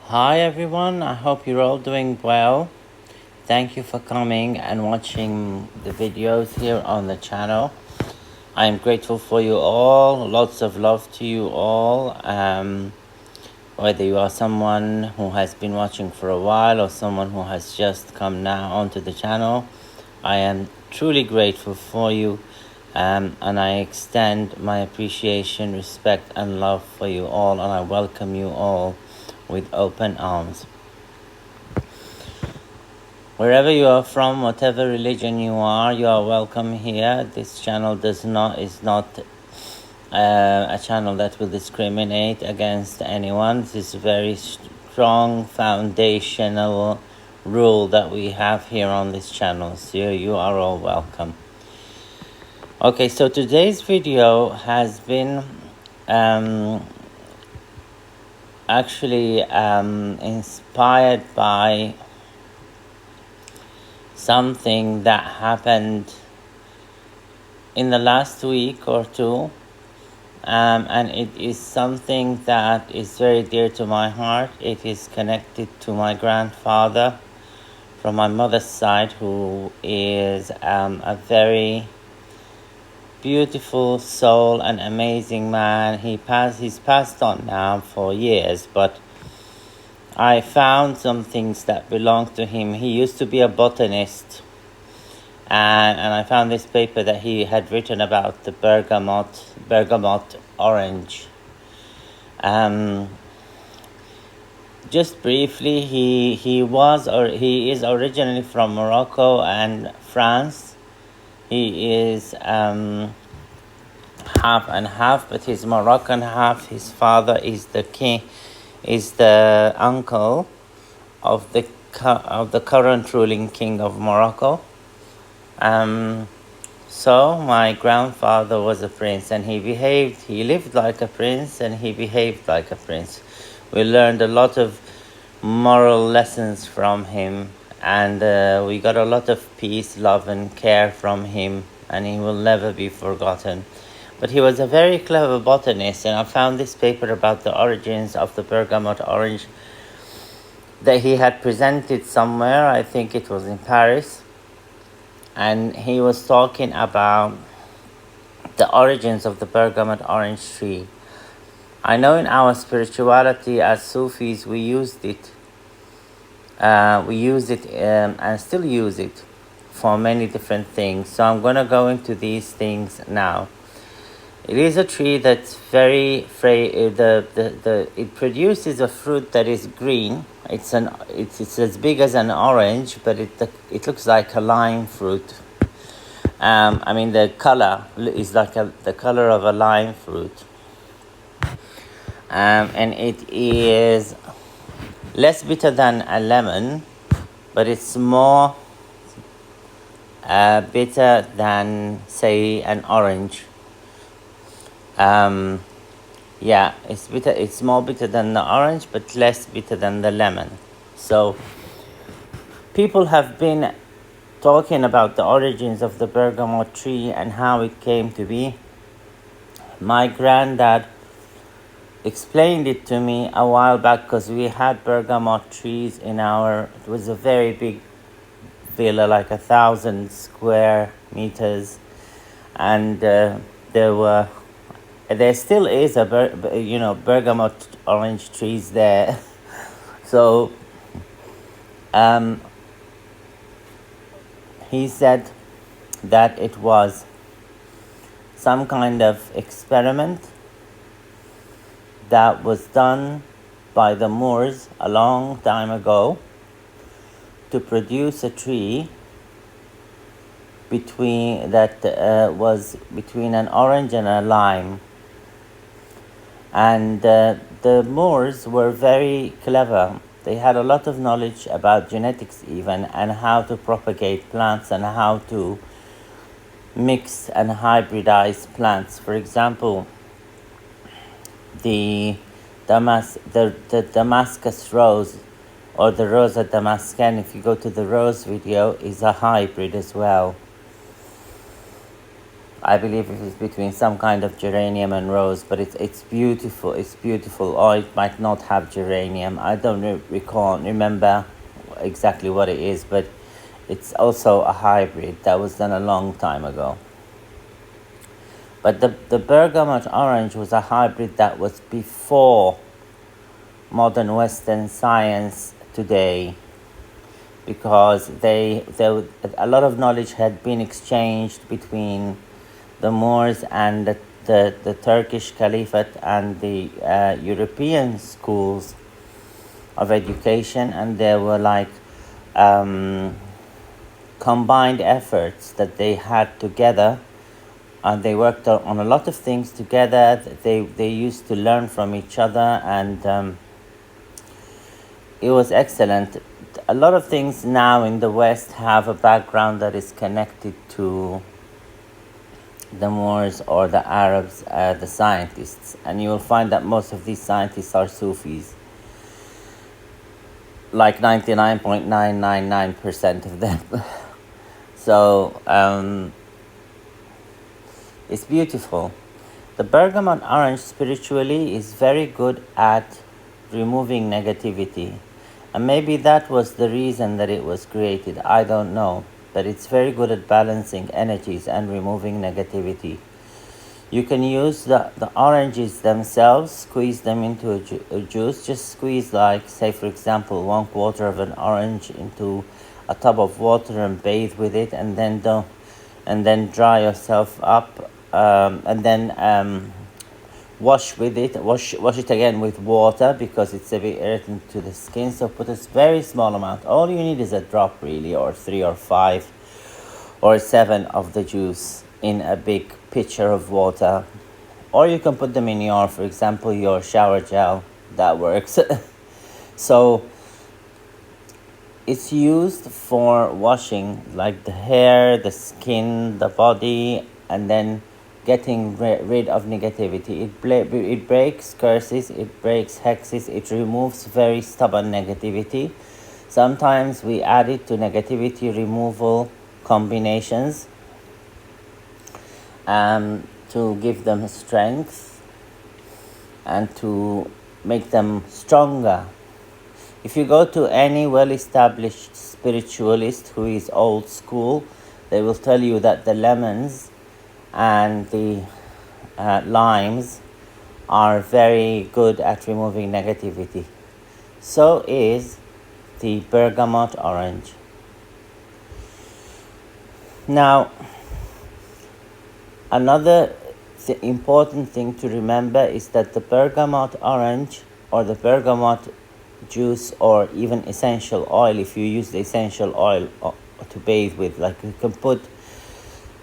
Hi everyone, I hope you're all doing well. Thank you for coming and watching the videos here on the channel. I am grateful for you all. Lots of love to you all. Whether you are someone who has been watching for a while or someone who has just come now onto the channel, I am truly grateful for you. And I extend my appreciation, respect, and love for you all, and I welcome you all with open arms. Wherever you are from, whatever religion you are welcome here. This channel is not a channel that will discriminate against anyone. This is a very strong foundational rule that we have here on this channel. So you are all welcome. Okay, so today's video has been actually inspired by something that happened in the last week or two, and it is something that is very dear to my heart. It is connected to my grandfather from my mother's side, who is a very beautiful soul, an amazing man. He's passed on now for years, but I found some things that belong to him. He used to be a botanist, and I found this paper that he had written about the bergamot orange. Just briefly, he is originally from Morocco and France. He is half and half, but he's Moroccan half. His father is the uncle of the current ruling king of Morocco. So my grandfather was a prince, and he lived like a prince, and he behaved like a prince. We learned a lot of moral lessons from him, and we got a lot of peace, love, and care from him, and he will never be forgotten. But he was a very clever botanist, and I found this paper about the origins of the bergamot orange that he had presented somewhere. I think it was in Paris. And he was talking about the origins of the bergamot orange tree. I know in our spirituality as Sufis, we used it. And still use it for many different things. So I'm going to go into these things now. It is a tree that's very it produces a fruit that is green. It's as big as an orange, but it looks like a lime fruit. I mean, the color is like the color of a lime fruit. And it is less bitter than a lemon, but it's more bitter than, say, an orange. Yeah, it's bitter. It's more bitter than the orange, but less bitter than the lemon. So people have been talking about the origins of the bergamot tree and how it came to be. My granddad explained it to me a while back, because we had bergamot trees in it was a very big villa, like 1,000 square meters, and there still is bergamot orange trees there. So he said that it was some kind of experiment that was done by the Moors a long time ago to produce a tree was between an orange and a lime. And the Moors were very clever. They had a lot of knowledge about genetics even, and how to propagate plants and how to mix and hybridize plants. For example, the Damascus rose, or the Rosa Damascene, if you go to the rose video, is a hybrid as well. I believe it is between some kind of geranium and rose, but it's beautiful. It's beautiful. Or it might not have geranium. I don't remember exactly what it is, but it's also a hybrid that was done a long time ago. But the bergamot orange was a hybrid that was before modern Western science today, because a lot of knowledge had been exchanged between the Moors and the Turkish Caliphate and the European schools of education, and there were like combined efforts that they had together, and they worked on a lot of things together. They used to learn from each other, and it was excellent. A lot of things now in the West have a background that is connected to the Moors or the Arabs, the scientists, and you will find that most of these scientists are Sufis, like 99.999% of them. So it's beautiful. The bergamot orange spiritually is very good at removing negativity, and maybe that was the reason that it was created. I don't know, but it's very good at balancing energies and removing negativity. You can use the oranges themselves, squeeze them into a juice. Just squeeze, like, say for example, 1/4 of an orange into a tub of water and bathe with it, and then dry yourself up, and then wash with it. Wash it again with water, because it's a bit irritant to the skin. So put a very small amount. All you need is a drop, really, or 3 or 5 or 7 of the juice in a big pitcher of water, or you can put them in your, for example, your shower gel. That works. So it's used for washing, like the hair, the skin, the body, and then getting rid of negativity. It breaks curses, it breaks hexes, it removes very stubborn negativity. Sometimes we add it to negativity removal combinations to give them strength and to make them stronger. If you go to any well-established spiritualist who is old school, they will tell you that the lemons and the limes are very good at removing negativity. So is the bergamot orange. Now, another important thing to remember is that the bergamot orange, or the bergamot juice, or even essential oil, if you use the essential oil to bathe with, like, you can put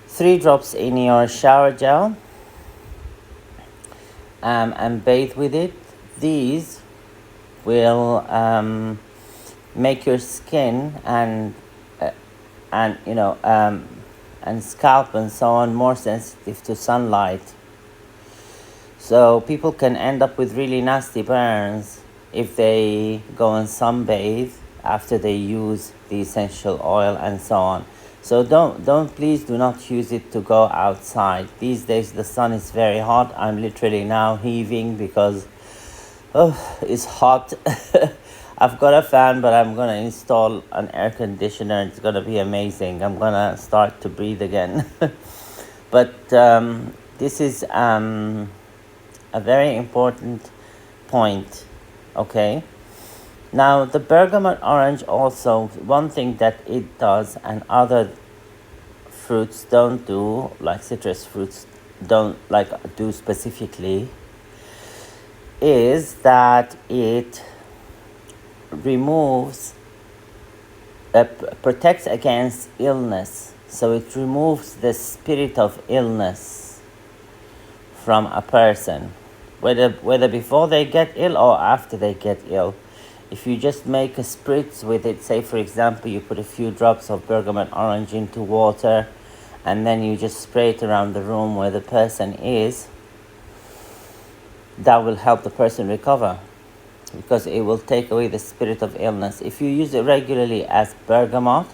3 drops in your shower gel and bathe with it. These will make your skin and scalp and so on more sensitive to sunlight. So people can end up with really nasty burns if they go and sunbathe after they use the essential oil and so on. So please do not use it to go outside. These days the sun is very hot. I'm literally now heaving because it's hot. I've got a fan, but I'm gonna install an air conditioner. It's gonna be amazing. I'm gonna start to breathe again. But this is a very important point. Okay. Now, the bergamot orange also, one thing that it does and other fruits don't do, like citrus fruits don't do specifically, is that it removes, protects against illness. So it removes the spirit of illness from a person, whether before they get ill or after they get ill. If you just make a spritz with it, say for example, you put a few drops of bergamot orange into water, and then you just spray it around the room where the person is, that will help the person recover, because it will take away the spirit of illness. If you use it regularly as bergamot,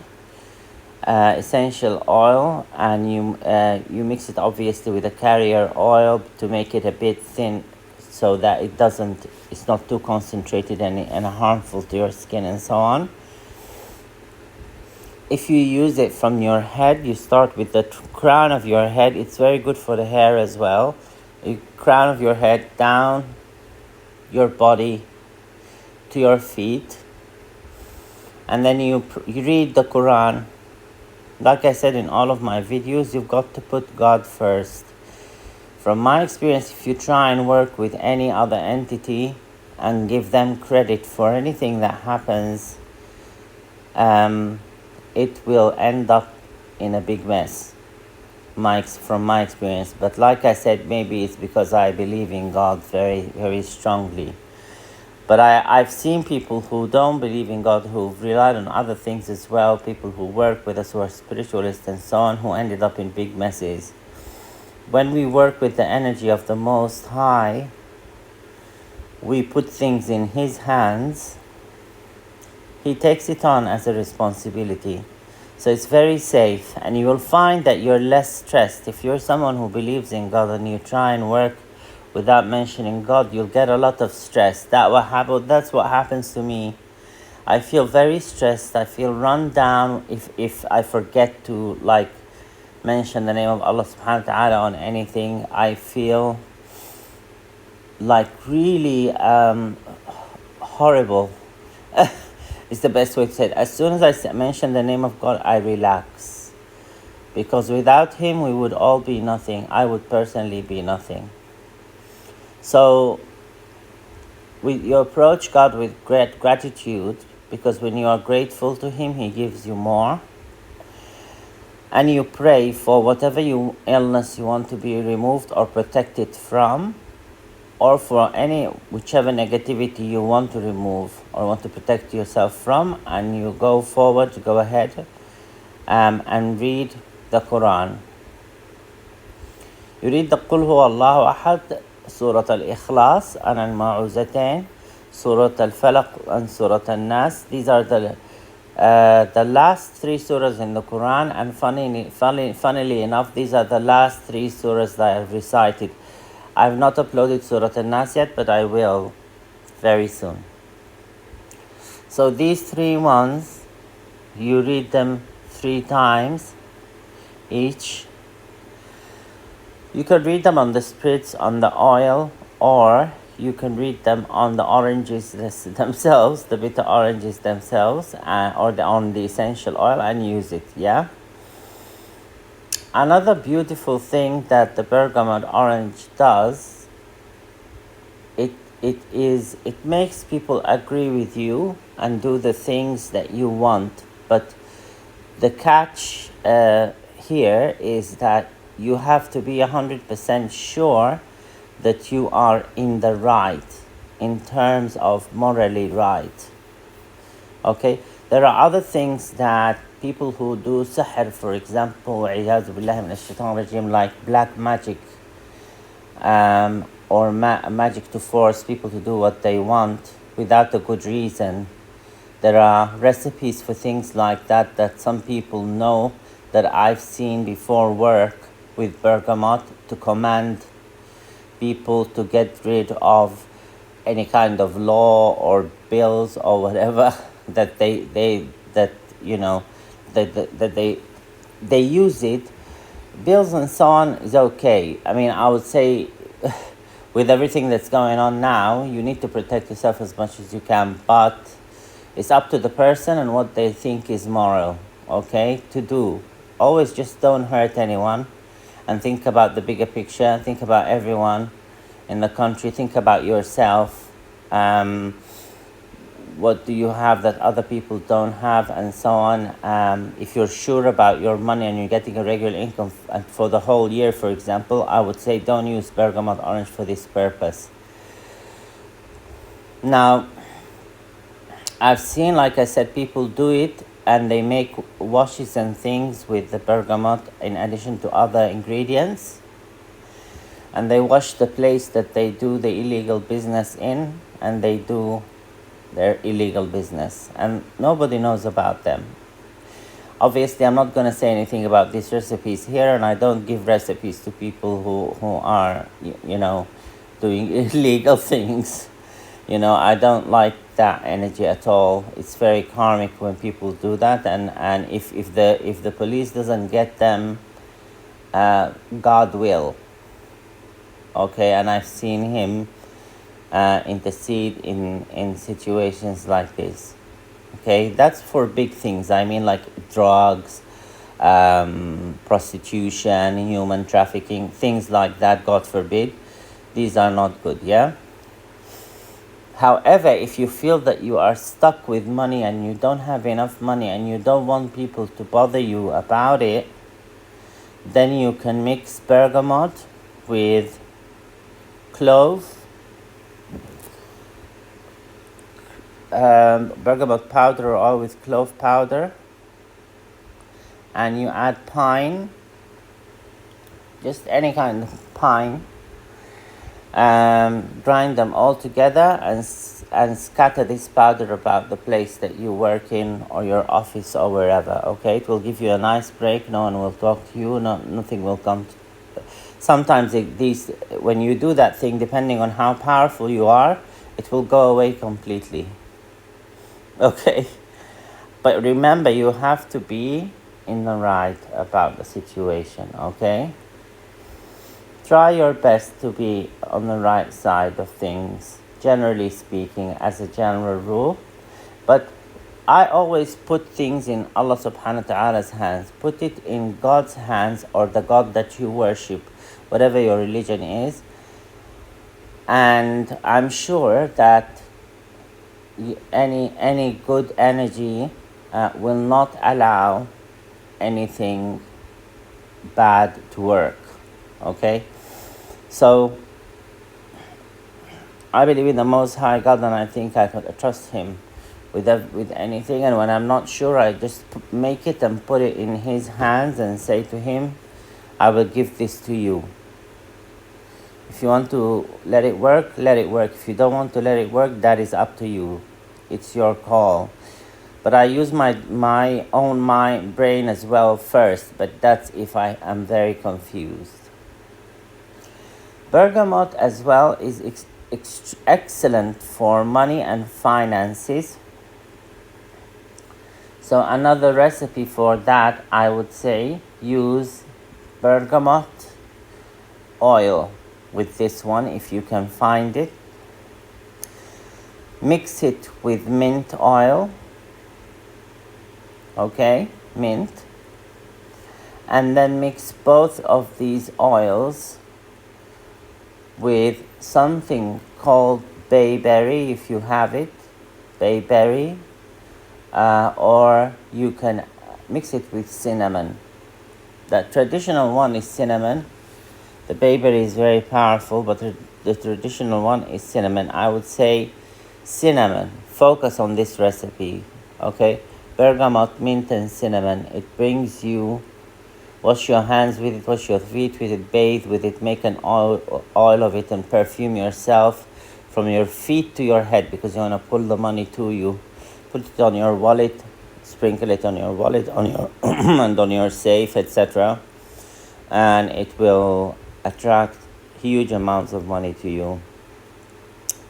essential oil, and you mix it obviously with a carrier oil to make it a bit thin, so that it's not too concentrated and harmful to your skin and so on. If you use it from your head, you start with the crown of your head. It's very good for the hair as well. Crown of your head down your body to your feet, and then you read the Quran. Like I said in all of my videos, you've got to put God first. From my experience, if you try and work with any other entity and give them credit for anything that happens, it will end up in a big mess, from my experience. But like I said, maybe it's because I believe in God very, very strongly. But I've seen people who don't believe in God, who've relied on other things as well, people who work with us who are spiritualists and so on, who ended up in big messes. When we work with the energy of the Most High, we put things in His hands. He takes it on as a responsibility. So it's very safe, and you will find that you're less stressed. If you're someone who believes in God and you try and work without mentioning God, you'll get a lot of stress. That's what happens to me. I feel very stressed. I feel run down if I forget to mention the name of Allah subhanahu wa ta'ala on anything. I feel like really horrible. It's the best way to say it. As soon as I mention the name of God, I relax. Because without Him, we would all be nothing. I would personally be nothing. So you approach God with great gratitude, because when you are grateful to Him, He gives you more. And you pray for whatever illness you want to be removed or protected from, or for whichever negativity you want to remove or want to protect yourself from, and you go ahead and read the Quran. You read the Qul Huwa Allahu Ahad, Surah Al-Ikhlas, and Al-Ma'uzatain, Surah Al-Falaq, and Surah Al-Nas. These are the last 3 surahs in the Quran, and funnily enough, these are the last 3 surahs that I have recited. I have not uploaded Surah Al-Nas yet, but I will very soon. So these 3 ones, you read them 3 times each. You can read them on the spirits, on the oil, or you can read them on the oranges themselves, the bitter oranges themselves, or on the essential oil, and use it, yeah? Another beautiful thing that the bergamot orange does, it makes people agree with you and do the things that you want. But the catch here is that you have to be 100% sure that you are in the right, in terms of morally right. Okay? There are other things that people who do sihr, for example, like black magic, or magic to force people to do what they want without a good reason. There are recipes for things like that some people know, that I've seen before work with bergamot, to command people to get rid of any kind of law or bills or whatever that they use it. Bills and so on is okay. I mean, I would say with everything that's going on now, you need to protect yourself as much as you can, but it's up to the person and what they think is moral, okay, to do. Always just don't hurt anyone, and think about the bigger picture. Think about everyone in the country. Think about yourself. What do you have that other people don't have, and so on. If you're sure about your money and you're getting a regular income for the whole year, for example, I would say don't use bergamot orange for this purpose. Now, I've seen, like I said, people do it, and they make washes and things with the bergamot in addition to other ingredients, and they wash the place that they do the illegal business in, and they do their illegal business, and nobody knows about them. Obviously, I'm not going to say anything about these recipes here, and I don't give recipes to people who are, doing illegal things. I don't like that energy at all. It's very karmic when people do that, and if the police doesn't get them, God will. Okay, and I've seen him intercede in situations like this. Okay, that's for big things. I mean, like drugs, prostitution, human trafficking, things like that, God forbid. These are not good, yeah? However, if you feel that you are stuck with money and you don't have enough money and you don't want people to bother you about it, then you can mix bergamot with clove, bergamot powder or oil with clove powder, and you add pine, just any kind of pine, grind them all together and scatter this powder about the place that you work in or your office or wherever. Okay, it will give you a nice break. No one will talk to you. Nothing will come sometimes when you do that thing, depending on how powerful you are, it will go away completely. Okay, but remember, you have to be in the right about the situation. Okay, try your best to be on the right side of things, generally speaking, as a general rule. But I always put things in Allah subhanahu wa ta'ala's hands. Put it in God's hands, or the God that you worship, whatever your religion is. And I'm sure that any good energy will not allow anything bad to work. Okay, so I believe in the Most High God, and I think I could trust Him with anything. And when I'm not sure, I just make it and put it in His hands and say to Him, I will give this to you. If you want to let it work, let it work. If you don't want to let it work, that is up to you. It's your call. But I use my own brain as well first, but that's if I am very confused. Bergamot as well is excellent for money and finances. So another recipe for that, I would say, use bergamot oil with this one if you can find it. Mix it with mint oil. Okay, mint. And then mix both of these oils with something called bayberry, if you have it, bayberry, or you can mix it with cinnamon. The traditional one is cinnamon. The bayberry is very powerful, but the traditional one is cinnamon. I would say cinnamon. Focus on this recipe, okay? Bergamot, mint, and cinnamon. It brings you, wash your hands with it, wash your feet with it, bathe with it, make an oil of it, and perfume yourself from your feet to your head, because you want to pull the money to you. Put it on your wallet, sprinkle it on your wallet, on your and on your safe, etc. And it will attract huge amounts of money to you.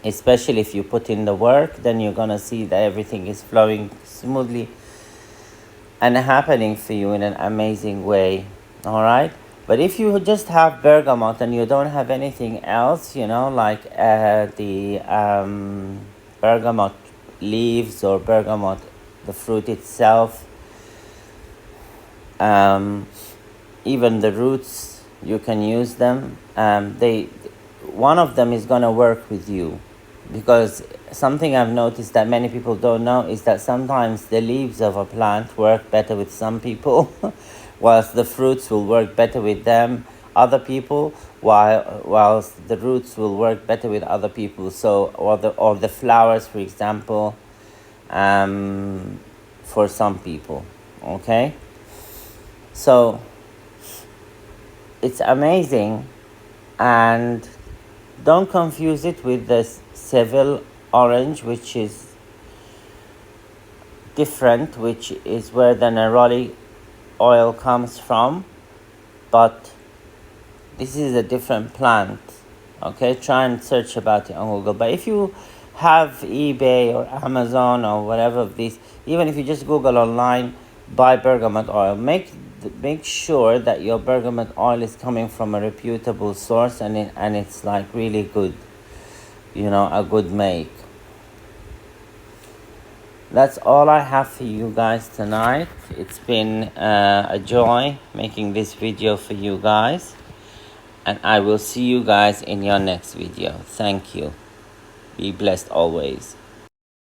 Especially if you put in the work, then you're gonna see that everything is flowing smoothly and happening for you in an amazing way. All right, but if you just have bergamot and you don't have anything else, like the bergamot leaves or bergamot, the fruit itself, even the roots, you can use them. One of them is gonna work with you. Because something I've noticed that many people don't know is that sometimes the leaves of a plant work better with some people, whilst the fruits will work better with other people, whilst the roots will work better with other people. So, or the flowers, for example, for some people. Okay, so it's amazing, and don't confuse it with the Seville orange, which is different, which is where the oil comes from, but this is a different plant. Okay, try and search about it on Google. But if you have eBay or Amazon or whatever of these, even if you just Google online, buy bergamot oil, make sure that your bergamot oil is coming from a reputable source, and it's like really good, you know, a good make. That's all I have for you guys tonight. It's been a joy making this video for you guys, and I will see you guys in your next video. Thank you. Be blessed always.